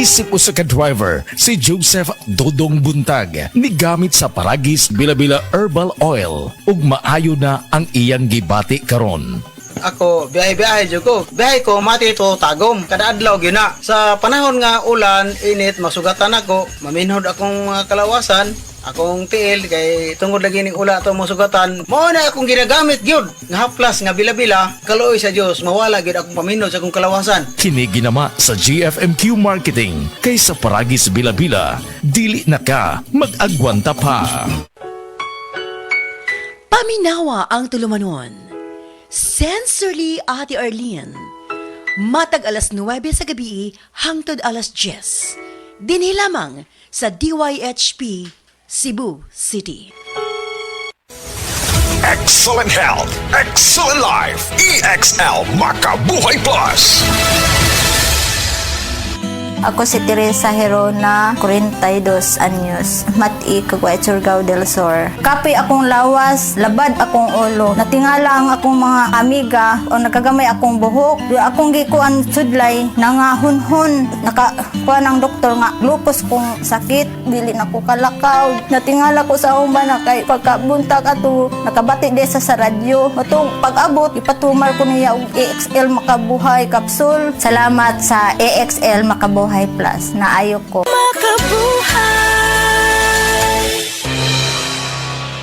Isip usa ka driver si Joseph Dodong Buntag ni gamit sa Paragis Bila-Bila Herbal Oil ug maayo na ang iyang gibati karon. Ako, biyahe-biyahe dyan ko. Biyahe ko, mati ito, tagom. Kada adlaw, yun na. Sa panahon nga ulan, init, masugatan ako. Maminhod akong kalawasan. Akong tiil, kay tungod lagi ning ula ito masugatan. Mao na akong ginagamit, gyud. Nga haplas, nga bila-bila. Kaluoy sa Dios, mawala gyud akong paminhod sa akong kalawasan. Kini ginama sa GFMQ Marketing kay sa Paragis Bila-Bila, dili na ka mag-agwanta pa. Paminawa ang tulumanon. Sensorly Ate Arlene. Matag alas 9 sa gabi hangtod alas 10. Dinhi lamang sa DYHP Cebu City. Excellent health, excellent life. EXL Makabuhay Plus. Ako si Teresa Herona, 42 anyos, mati kagway Surigao del Sur. Kapi akong lawas, labad akong ulo. Natingala ang akong mga amiga o nakagamay akong buhok. Yung akong gikuan sudlay, nangahunhon. Nakakuha ng doktor nga, lupus kong sakit, dili na ko kalakaw. Natingala ko sa umba na kay pagkabuntag ato, nakabati desa sa radyo. Atong pag-abot, ipatumar ko niya og EXL Makabuhay Capsule. Salamat sa EXL Makabuhay Plus na ayok ko.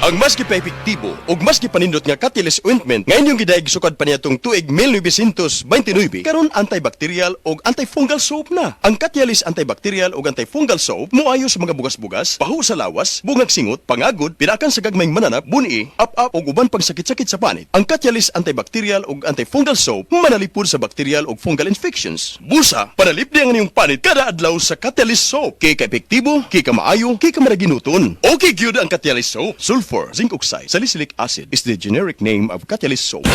Ang mas gipa-epektibo ug mas gipanindot nga Catalyst Ointment ngayon yung gidaig sukad pa niya tong tuig 1929 karon antibacterial ug antifungal soap na. Ang Catalyst antibacterial ug antifungal soap moayo sa mga bugas-bugas, pahu sa lawas, bungag singot, pangagod, pinakan sa gagmayng mananap, buni, up-up ug uban pang sakit-sakit sa panit. Ang Catalyst antibacterial ug antifungal soap manalipod sa bacterial ug fungal infections. Busa, panalip di ang inyong panit kada adlaw sa Catalyst soap. Kay ka-epektibo, kay ka maayo, kay ka maraginuton. Okay gyud ang Catalyst soap. Sulfur, zinc oxide, salicylic acid is the generic name of Catalyst soap.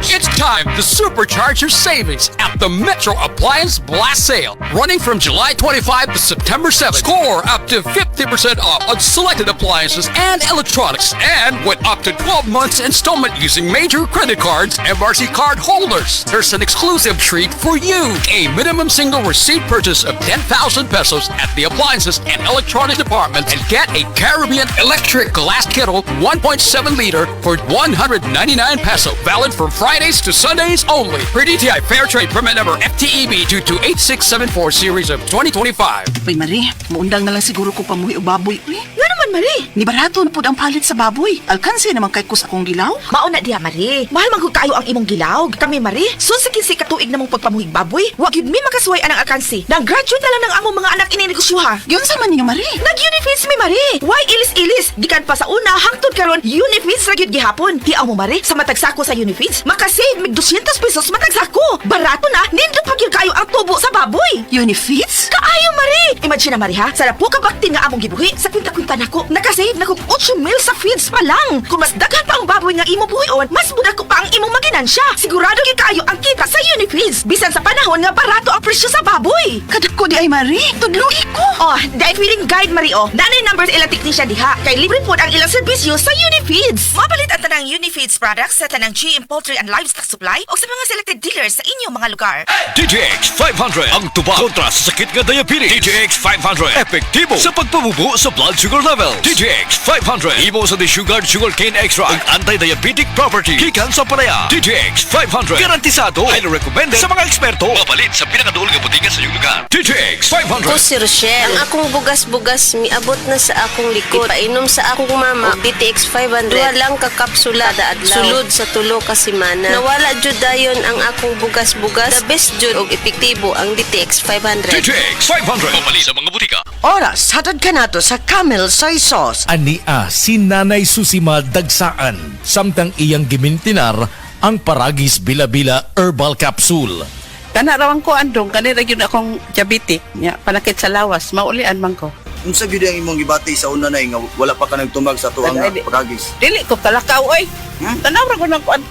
It's time to supercharge your savings at the Metro Appliance Blast Sale. Running from July 25 to September 7. Score up to 50% off on selected appliances and electronics. And with up to 12 months installment using major credit cards, MRC card holders. There's an exclusive treat for you. A minimum single receipt purchase of 10,000 pesos at the appliances and electronics department and get a Caribbean electric glass kettle 1.7 liter for 199 peso. Valid from Fridays to Sundays only. Per DTI Fairtrade permit number FTEB 28674 series of 2025. Uy, Marie, muundang na lang siguro ko pamuhi o baboy. Uy, nga naman, Marie. Ni barato na po ang palit sa baboy. Alkansi naman kay kus akong gilaw. Mauna diha, Marie. Mahal man kayo ang imong gilaw. Kami, Marie, sunsikin si katuig namong pagpamuhig baboy. Wag yun mi makasuway anang alkansi. Nag-graduate na lang ng among mga anak ininegosyoha. Yun sa man niyo, Marie. Nag-Unifeeds mi, Marie. Why ilis-ilis? Gikan pa sa una, hangtod karon Unifeeds ra gyud gihapon. Tiaw mo, Marie, sa matagsako sa Unifeeds, makasave mig 200 pesos matagsako. Barato na, nindot pa gyud kayo ang tubo sa baboy. Unifeeds? Kaayo, Marie. Imagine na, Marie, ha? Sa po ka baktin nga among gibuhi, sa kwinta-kwinta nako, nakasave na kog 8 mil sa feeds pa lang. Kung mas daghan pa ang baboy nga imo buhion, mas budak ko pa ang imong maginansya. Sigurado gyud kayo ang kita sa Unifeeds. Bisan sa panahon nga barato ang presyo sa baboy. Kadako di ay, Marie. Tudlugi ko. Oh, dahil feeding guide, Marie, oh. Nanay numbers ilang teknisya diha. Kay libre po ang ilang serbisyo sa Unifeeds. Mapalit ang tanang Unifeeds products sa tanang GM Poultry and Livestock Supply o sa mga selected dealers sa inyong mga lugar. DTX 500 ang tuba kontra sa sakit nga diabetes. DTX 500 epektibo sa pagpabubo sa blood sugar level. DTX 500 imo sa sugar cane extra ang anti-diabetic property gikan sa palaya. DTX 500 garantisado highly recommended sa mga eksperto. Mapalit sa pinakaduol nga butika sa iyong lugar. DTX 500. Ako si Rochelle. Ang akong bugas-bugas miabot na sa akong likod. Ipainom sa akong mama og DTX 500. Duha lang ka kapsula kada adlaw. Sulod sa tulo ka semana. Nawala jud dayon ang akong bugas-bugas. The best jud og epektibo ang DTX 500. DTX 500 mapalit sa mga butika. Oras, hatad ka nato sa Camel Soy Sauce. Ania si Nanay Susima Dagsaan samtang iyang gimintinar ang Paragis Bila-Bila Herbal Capsule. Kanarawan ko andong, kanira yun akong diabetic. Panakit sa lawas, maulian man ko. Unsa gyud ang imong gibati sa una na nga wala pa ka nagtumag sa tuang Paragis? Dili ko kalakaw, oy. Tanaw ra ko ng kuan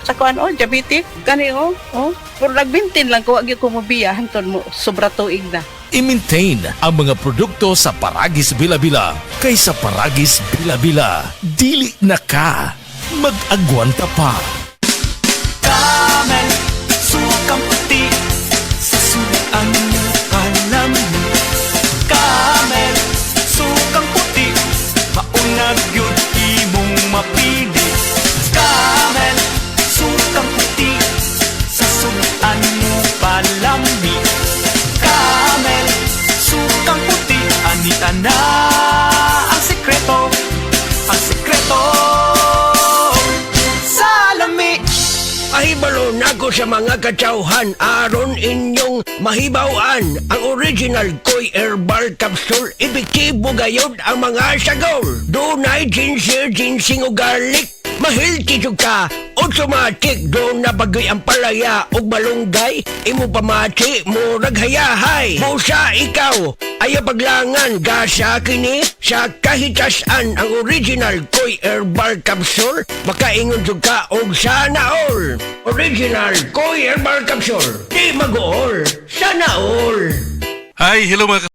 sa kuan, diabetic. Kani, Pero nagbintin lang ko, wag ko mobiya, hanton mo, sobra tuig na. I-maintain ang mga produkto sa Paragis Bila-Bila kaysa Paragis Bila-Bila. Dili na ka mag-agwanta pa. Damay, sukang puti sa sulian mga katsauhan aron inyong mahibawan ang original Koy Herbal Capsule. Epektibo gayod ang mga sagol. Dunay ginseng, ginseng o garlic. Mahilti jud ka, automatic doon na bagoy ang palaya o malunggay. Imo pamati, murag hayahay. Busa ikaw, ayaw paglangan, gasa kini sa kahitasan ang original Koy Herbal Capsule. Makaingon jud ka og sana all. Original Koy Herbal Capsule, di mag-all, sana all. Hi, hello mga